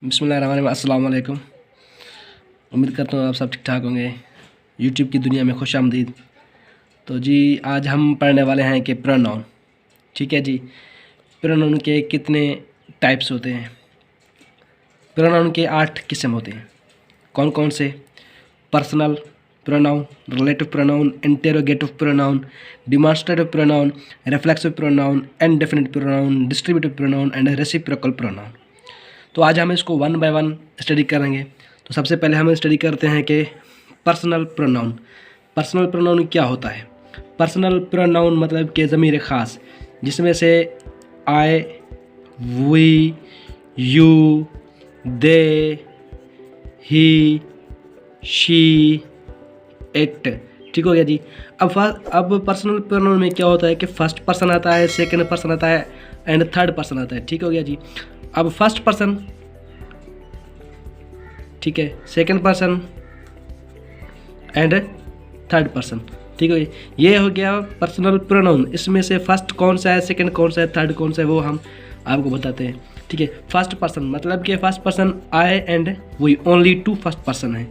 बिस्मिल्लाहिर्रहमानिर्रहीम। अस्सलाम वालेकुम। उम्मीद करता हूँ आप सब ठीक ठाक होंगे। यूट्यूब की दुनिया में खुश आमदीद। तो जी आज हम पढ़ने वाले हैं कि प्रोनाउन। ठीक है जी, प्रोनाउन के कितने टाइप्स होते हैं। प्रोनाउन के 8 किस्म होते हैं। कौन कौन से? Personal pronoun, relative pronoun, interrogative pronoun, demonstrative pronoun, reflexive pronoun, indefinite pronoun, distributive pronoun and reciprocal pronoun. तो आज हम इसको 1 बाय 1 स्टडी करेंगे। तो सबसे पहले हम स्टडी करते हैं कि पर्सनल प्रोनाउन। पर्सनल प्रोनाउन क्या होता है? पर्सनल प्रोनाउन मतलब कि ज़मीर ख़ास, जिसमें से I, we, you, they, he, she, it. ठीक हो गया जी। अब पर्सनल प्रोनाउन में क्या होता है कि फर्स्ट पर्सन आता है, सेकंड पर्सन आता है एंड थर्ड पर्सन आता है। ठीक हो गया जी। अब फर्स्ट पर्सन, ठीक है, second person and third person. ठीक है, ये हो गया पर्सनल प्रोनाउन। इसमें से फर्स्ट कौन सा है, सेकंड कौन सा है, थर्ड कौन सा है, वो हम आपको बताते हैं। ठीक है, फर्स्ट पर्सन मतलब कि first person I and we, only 2 first person है,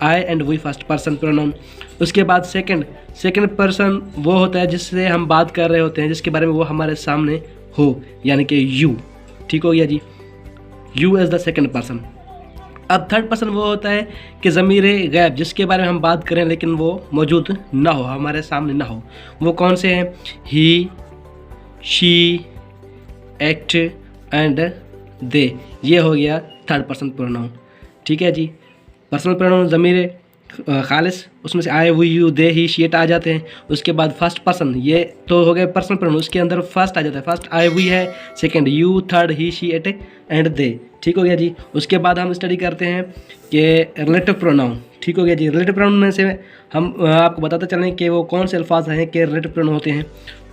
I and we first person pronoun. उसके बाद सेकंड पर्सन वो होता है जिससे हम बात कर रहे होते हैं, जिसके बारे में वो हमारे सामने हो, यानी कि यू। ठीक हो गया जी, you is the second person. अब थर्ड पर्सन वो होता है कि ज़मीर गैब, जिसके बारे में हम बात करें लेकिन वो मौजूद ना हो, हमारे सामने ना हो। वो कौन से हैं? ही, शी, एक्ट एंड दे। ये हो गया थर्ड पर्सन प्रोनाउन। ठीक है जी। पर्सनल प्रोनाउन ज़मीर खालिस, उसमें से I, we, you, they, he, she, it आ जाते हैं। उसके बाद फर्स्ट पर्सन, ये तो हो गए पर्सनल प्रोनाउन, उसके अंदर फर्स्ट आ जाता है। फर्स्ट आई, वी है, second you, third he, she, it and they. ठीक हो गया जी। उसके बाद हम स्टडी करते हैं कि रिलेटिव प्रोनाउन। ठीक हो गया जी। रिलेटिव प्रोनाउन में से हम आपको बताते चलें कि वो कौन से अल्फाज हैं कि रिलेटिव प्रोनाउन होते हैं।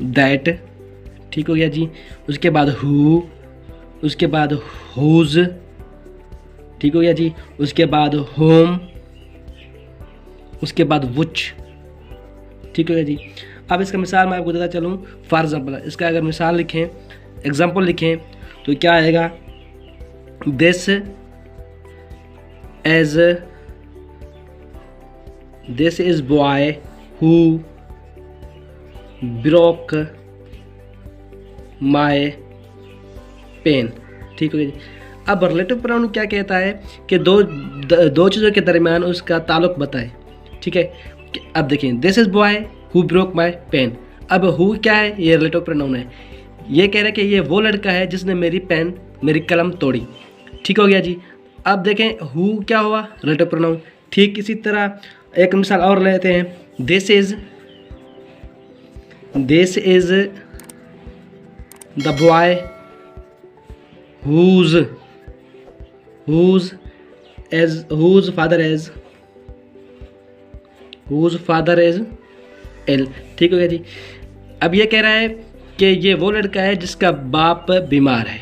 दैट, ठीक हो गया जी। उसके बाद हु, उसके बाद हुज, ठीक हो गया जी। उसके बाद होम, उसके बाद वुच। ठीक है जी। अब इसका मिसाल मैं आपको देता चलूँ। फॉर एग्जाम्पल, इसका अगर मिसाल लिखें, एग्जाम्पल लिखें तो क्या आएगा? This is boy who broke my pen. ठीक है जी। अब रिलेटिव प्रोनाउन क्या कहता है कि दो चीज़ों के दरमियान उसका ताल्लुक बताए। ठीक है, अब देखें, this is boy who broke my pen. अब हु क्या है? ये रिलेटिव प्रोनाउन है। ये कह रहे हैं कि ये वो लड़का है जिसने मेरी पेन, मेरी कलम तोड़ी। ठीक हो गया जी। अब देखें हु क्या हुआ? Relative pronoun. ठीक इसी तरह एक मिसाल और लेते हैं। This is the boy whose father is ill। ठीक हो गया जी। अब ये कह रहा है कि ये वो लड़का है जिसका बाप बीमार है।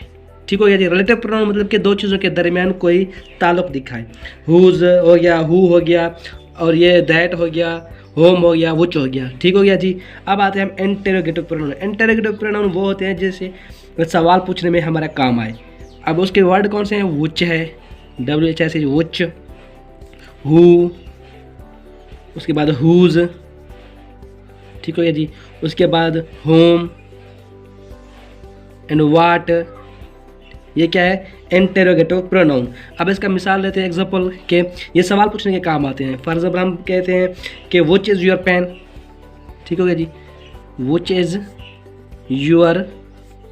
ठीक हो गया जी। रिलेटिव प्रोनाउन मतलब कि दो चीज़ों के दरमियान कोई ताल्लुक दिखाए। हुज हो गया, हु हो गया, और ये दैट हो गया, होम हो गया, वुच हो गया। ठीक हो गया जी। अब आते हैं हम इंटेरोगेटिव प्रोनाउन। इंटेरोगेटिव प्रोनाउन वो होते हैं जैसे सवाल पूछने में हमारा काम आए। अब उसके वर्ड कौन से हैं? वुच है, WHIC, वुच, हु, उसके बाद हुज। ठीक हो गया जी। उसके बाद होम एंड वाट। ये क्या है? Interrogative pronoun. अब इसका मिसाल लेते हैं, एग्जांपल के ये सवाल पूछने के काम आते हैं। फॉर एग्जांपल हम कहते हैं कि विच इज़ योर पेन। ठीक हो गया जी। विच इज़ योर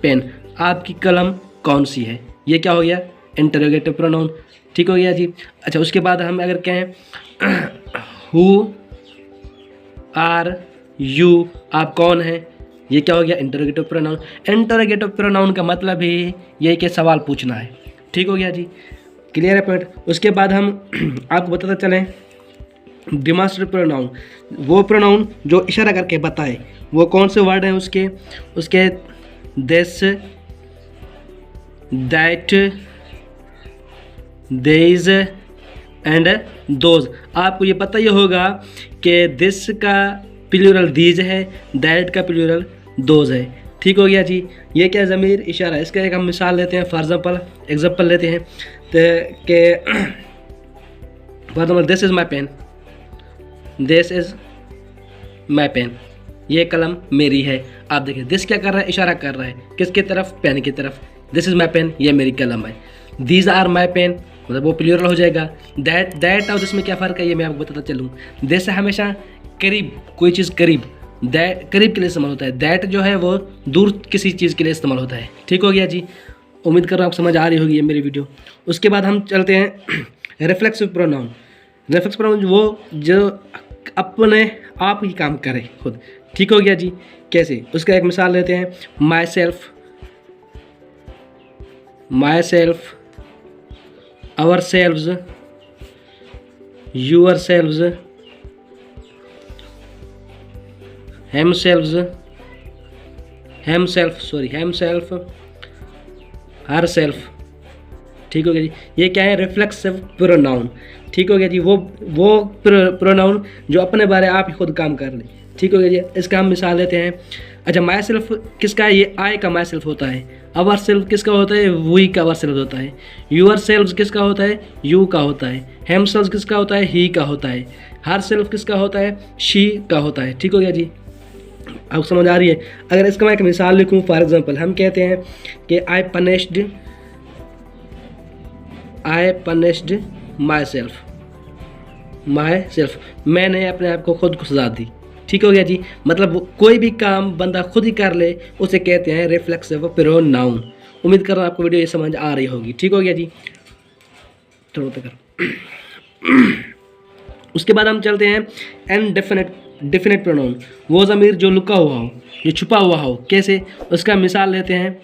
पेन, आपकी कलम कौन सी है? ये क्या हो गया? Interrogative pronoun. ठीक हो गया जी। अच्छा, उसके बाद हम अगर कहें हु आर यू, आप कौन हैं? ये क्या हो गया? Interrogative pronoun. इंटरोगेटिव प्रोनाउन का मतलब ही ये कि सवाल पूछना है। ठीक हो गया जी। क्लियर है पॉइंट? उसके बाद हम आपको बताते चलें डिमॉन्स्ट्रेटिव प्रोनाउन, वो प्रोनाउन जो इशारा करके बताए। वो कौन से वर्ड हैं उसके दिस, दैट, देज एंड दोज। आपको ये पता ही होगा कि दिस का प्लूरल दीज है, दैट का प्लूरल दोज है। ठीक हो गया जी। ये क्या ज़मीर इशारा है। इसका एक हम मिसाल लेते हैं, फॉर एग्जांपल लेते हैं। के for example this is my pen, this is my pen, ये कलम मेरी है। आप देखिए दिस क्या कर रहा है, इशारा कर रहा है किसकी तरफ, पेन की तरफ। दिस इज़ माई पेन, ये मेरी कलम है। दीज आर माई पेन मतलब वो प्लूरल हो जाएगा। दैट और इसमें क्या फ़र्क है ये मैं आपको बताता चलूँ। दिस हमेशा करीब, कोई चीज़ करीब, दैट करीब के लिए इस्तेमाल होता है। दैट जो है वो दूर किसी चीज़ के लिए इस्तेमाल होता है। ठीक हो गया जी, उम्मीद कर रहा हूँ आपको समझ आ रही होगी ये मेरी वीडियो। उसके बाद हम चलते हैं रिफ्लेक्सिव प्रोनाउन। रिफ्लेक्स प्रोनाउन वो जो अपने आप ही काम करे खुद। ठीक हो गया जी, कैसे, उसका एक मिसाल लेते हैं। Myself, myself, ourselves, yourselves, themselves, himself sorry himself, herself. ठीक हो गया जी, ये क्या है, रिफ्लेक्सिव प्रोनाउन। ठीक हो गया जी, वो प्रोनाउन जो अपने बारे आप ही खुद काम कर ले। ठीक हो गया जी, इसका हम मिसाल लेते हैं। अच्छा, माई सेल्फ किसका है, ये आई का माई सेल्फ होता है। अवर सेल्फ किसका होता है, वी का अवर सेल्फ होता है। यूअर सेल्फ किसका होता है, यू का होता है। हेम सेल्फ किसका होता है, ही का होता है। हर सेल्फ किसका होता है, शी का होता है। ठीक हो गया जी, आपको समझ आ रही है। अगर इसका मैं एक मिसाल लिखूँ, फॉर एग्जाम्पल हम कहते हैं कि आई पनिश्ड माई सेल्फ, मैंने अपने आप को खुद को सजा दी। ठीक हो गया जी, मतलब कोई भी काम बंदा खुद ही कर ले उसे कहते हैं रिफ्लेक्सिव प्रोनाउन। उम्मीद कर रहा हूँ आपको वीडियो ये समझ आ रही होगी। ठीक हो गया जी, थोड़ा कर उसके बाद हम चलते हैं इनडेफिनिट प्रोनाउन। वो ज़मीर जो लुका हुआ हो, जो छुपा हुआ हो। कैसे, उसका मिसाल लेते हैं।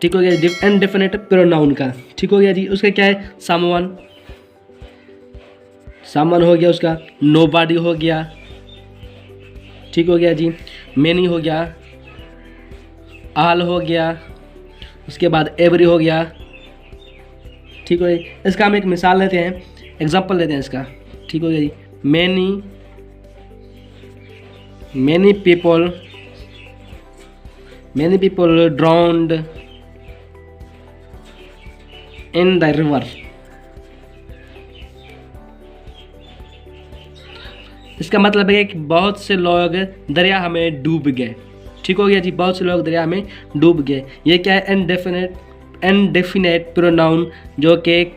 ठीक हो गया, इनडेफिनिट प्रोनाउन का। ठीक हो गया जी, उसका क्या है, समवन हो गया, उसका नोबॉडी हो गया। ठीक हो गया जी, मैनी हो गया, आल हो गया, उसके बाद एवरी हो गया। ठीक हो गया, इसका हम एक मिसाल लेते हैं, एग्जांपल लेते हैं इसका। ठीक हो गया जी, many people drowned in the river. इसका मतलब है कि बहुत से लोग दरिया में डूब गए। ठीक हो गया जी, बहुत से लोग दरिया में डूब गए। ये क्या है, इनडेफिनेट प्रोनाउन, जो कि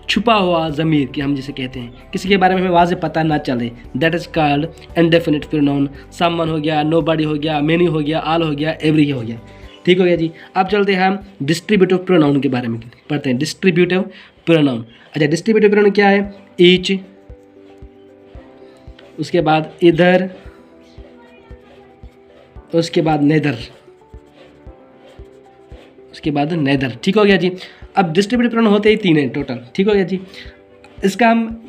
छुपा हुआ ज़मीर कि हम जिसे कहते हैं, किसी के बारे में हमें वाज़े पता ना चले। That is called indefinite pronoun. Someone हो गया, नोबॉडी हो गया, मैनी हो गया, आल हो गया, एवरी हो गया। ठीक हो गया जी, अब चलते हैं हम डिस्ट्रीब्यूटिव प्रोनाउन के बारे में पढ़ते हैं। Distributive pronoun. अच्छा, डिस्ट्रीब्यूटिव प्रोनाउन क्या है, ईच, उसके बाद इधर, उसके बाद नेदर, उसके बाद नेदर। ठीक हो गया जी, अब डिस्ट्रीब्यूटिव प्रोनाउन होते ही 3 हैं टोटल। ठीक हो गया जी, इसका हम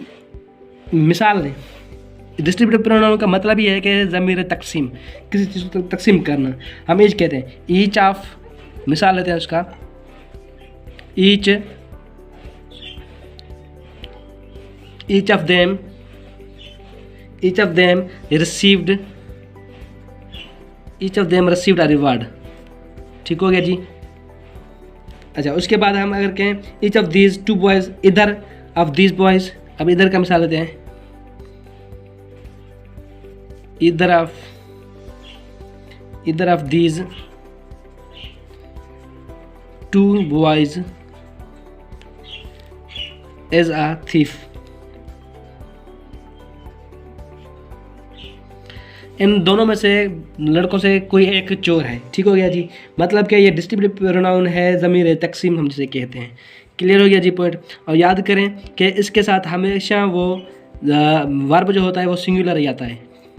मिसाल लें। डिस्ट्रीब्यूटिव प्रोनाउन का मतलब ये है कि ज़मीर तकसीम, किसी चीज़ को तकसीम करना। हम ईच कहते हैं, ईच ऑफ, मिसाल लेते हैं उसका, each of them received a reward. ठीक हो गया जी। अच्छा, उसके बाद हम अगर कहें each of these 2 boys, either of these boys. अब इधर का मिसाल लेते हैं, either of these 2 boys is a thief. इन दोनों में से लड़कों से कोई एक चोर है। ठीक हो गया जी, मतलब कि ये डिस्ट्रीब्यूटिव प्रोनाउन है, ज़मीर तकसीम हम जिसे कहते हैं। क्लियर हो गया जी पॉइंट। और याद करें कि इसके साथ हमेशा वो वर्ब जो होता है वो सिंगुलर ही आता है,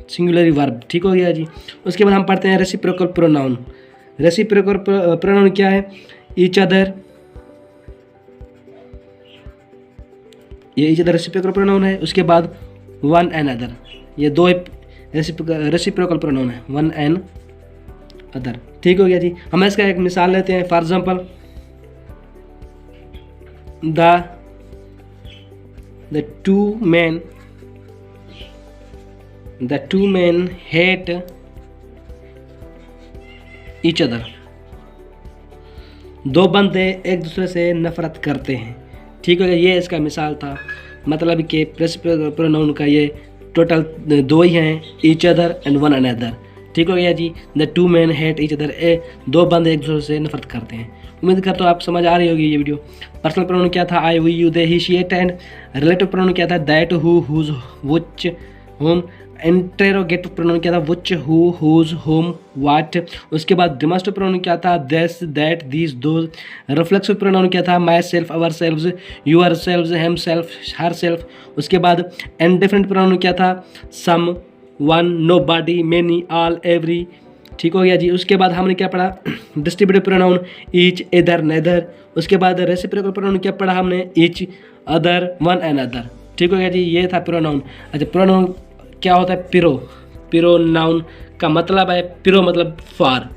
सिंगुलर वर्ब। ठीक हो गया जी। उसके बाद हम पढ़ते हैं रेसिप्रोकल प्रोनाउन। रेसिप्रोकल प्रोनाउन क्या है, ईच अदर, ये ईच अदर रेसिप्रोकल प्रोनाउन है। उसके बाद वन एंड अदर, ये 2 रेसिप्रोकल प्रोनाउन है, वन एंड अदर। ठीक हो गया जी। हम इसका एक मिसाल लेते हैं, for example the two men hate each other। 2 बंदे एक दूसरे से नफरत करते हैं। ठीक हो गया। ये इसका मिसाल था, मतलब कि प्रेसिपियल प्रोनाउन का ये टोटल 2 ही हैं, each other and one another. ठीक हो गया जी। The 2 men hate each other, 2 बंदे एक दूसरे से नफरत करते हैं। उम्मीद करता हूँ आप समझ आ रही होगी ये वीडियो। पर्सनल प्रोनाउन क्या था, I, we, you, they, he, she, it, and relative pronoun क्या था, that, who, whose, which, whom। Interrogative pronoun क्या था, which, who, whose, whom, what. उसके बाद डिमॉन्स्ट्रेटिव प्रोनाउन क्या था, this, that, these, those. Reflexive pronoun क्या था, myself, ourselves, yourselves, himself, herself. उसके बाद इंडिफरेंट प्रोनाउन क्या था, some, one, nobody, many, all, every. ठीक हो गया जी। उसके बाद हमने क्या पढ़ा, डिस्ट्रीब्यूटिव प्रोनाउन ईच, इधर, नेदर। उसके बाद रेसिप्रोकल प्रोनाउन क्या पढ़ा हमने, each, other, one and other. ठीक हो गया जी। ये था प्रोनाउन। अच्छा, प्रोनाउन क्या होता है, पिरो। पिरो नाउन का मतलब है, पिरो मतलब फॉर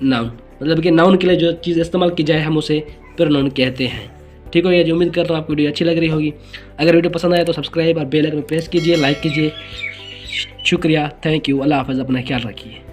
नाउन, मतलब कि नाउन के लिए जो चीज़ इस्तेमाल की जाए हम उसे प्रोनाउन कहते हैं। ठीक हो गया जी। उम्मीद करता हूँ आपको वीडियो अच्छी लग रही होगी। अगर वीडियो पसंद आए तो सब्सक्राइब और बेल आइकन प्रेस कीजिए, लाइक कीजिए। शुक्रिया, थैंक यू, अल्लाह हाफ़िज़, अपना ख्याल रखिए।